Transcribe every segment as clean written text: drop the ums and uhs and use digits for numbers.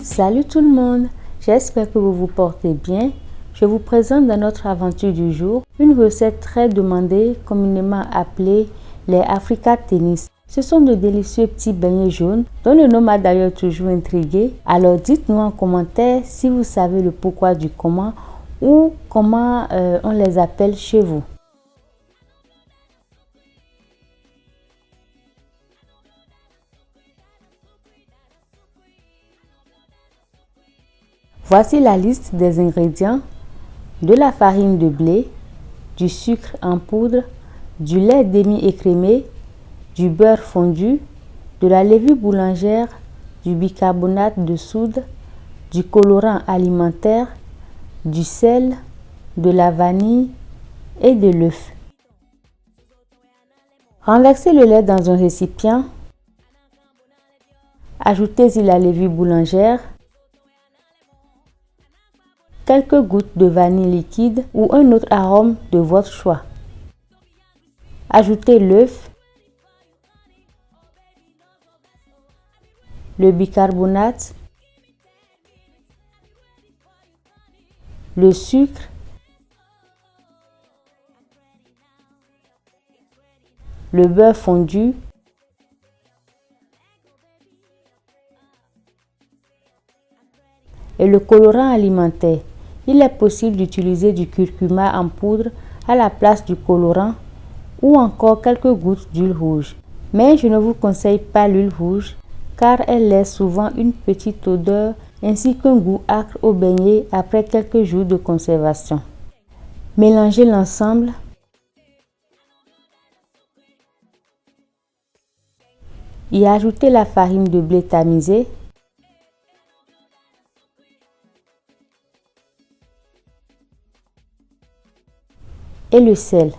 Salut tout le monde, j'espère que vous vous portez bien. Je vous présente dans notre aventure du jour une recette très demandée, communément appelée les Africa Tennis. Ce sont de délicieux petits beignets jaunes dont le nom m'a d'ailleurs toujours intrigué. Alors dites-nous en commentaire si vous savez le pourquoi du comment ou comment on les appelle chez vous. Voici la liste des ingrédients: de la farine de blé, du sucre en poudre, du lait demi-écrémé, du beurre fondu, de la levure boulangère, du bicarbonate de soude, du colorant alimentaire, du sel, de la vanille et de l'œuf. Renversez le lait dans un récipient. Ajoutez-y la levure boulangère, quelques gouttes de vanille liquide ou un autre arôme de votre choix. Ajoutez l'œuf, le bicarbonate, le sucre, le beurre fondu, et le colorant alimentaire. Il est possible d'utiliser du curcuma en poudre à la place du colorant ou encore quelques gouttes d'huile rouge. Mais je ne vous conseille pas l'huile rouge car elle laisse souvent une petite odeur ainsi qu'un goût âcre au beignet après quelques jours de conservation. Mélangez l'ensemble. Y ajoutez la farine de blé tamisée. Et le sel.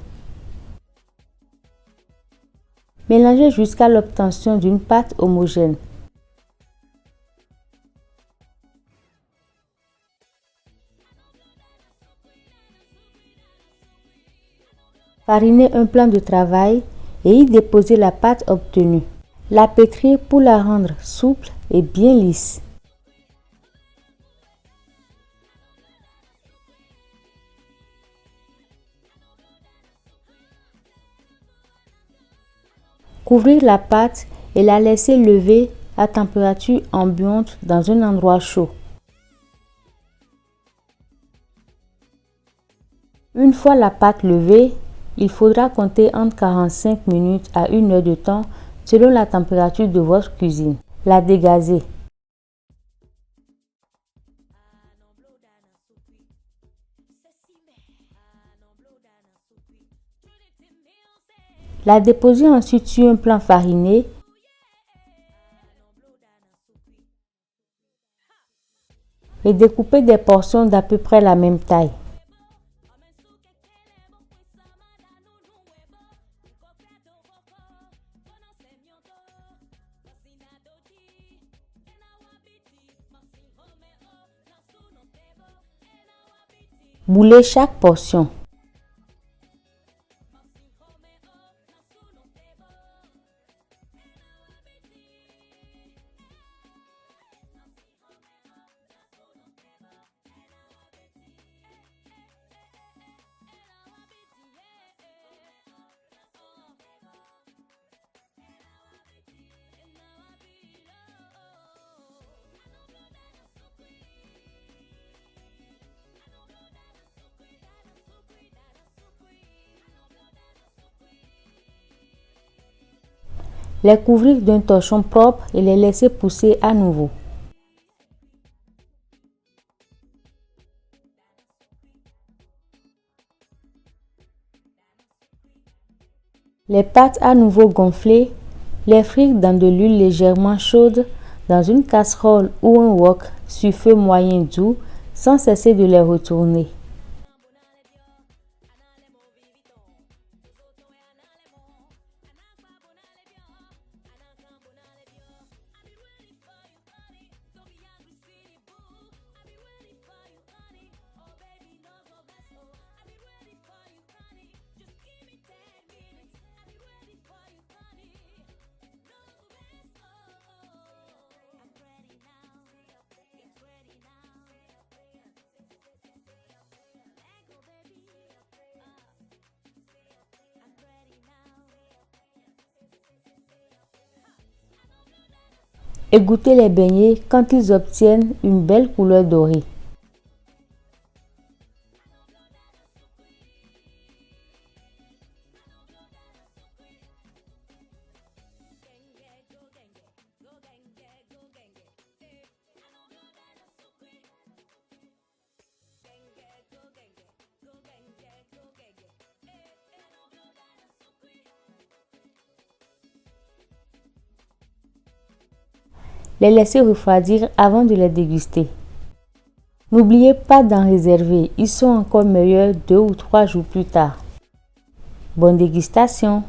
Mélangez jusqu'à l'obtention d'une pâte homogène. Farinez un plan de travail et y déposez la pâte obtenue. La pétrir pour la rendre souple et bien lisse. Couvrir la pâte et la laisser lever à température ambiante dans un endroit chaud. Une fois la pâte levée, il faudra compter entre 45 minutes à 1 heure de temps selon la température de votre cuisine. La dégazer. La déposer ensuite sur un plan fariné. Et découper des portions d'à peu près la même taille. Moulez chaque portion. Les couvrir d'un torchon propre et les laisser pousser à nouveau. Les pâtes à nouveau gonflées, les frire dans de l'huile légèrement chaude dans une casserole ou un wok sur feu moyen doux sans cesser de les retourner. et goûtez les beignets quand ils obtiennent une belle couleur dorée. Les laisser refroidir avant de les déguster. N'oubliez pas d'en réserver, ils sont encore meilleurs 2 ou 3 jours plus tard. Bonne dégustation!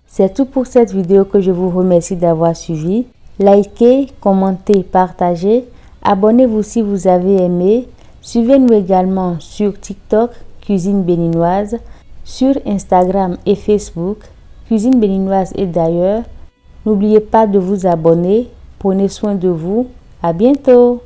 C'est tout pour cette vidéo que je vous remercie d'avoir suivi. Likez, commentez, partagez. Abonnez-vous si vous avez aimé. Suivez-nous également sur TikTok, Cuisine Béninoise, sur Instagram et Facebook, Cuisine Béninoise et d'ailleurs. N'oubliez pas de vous abonner. Prenez soin de vous. À bientôt!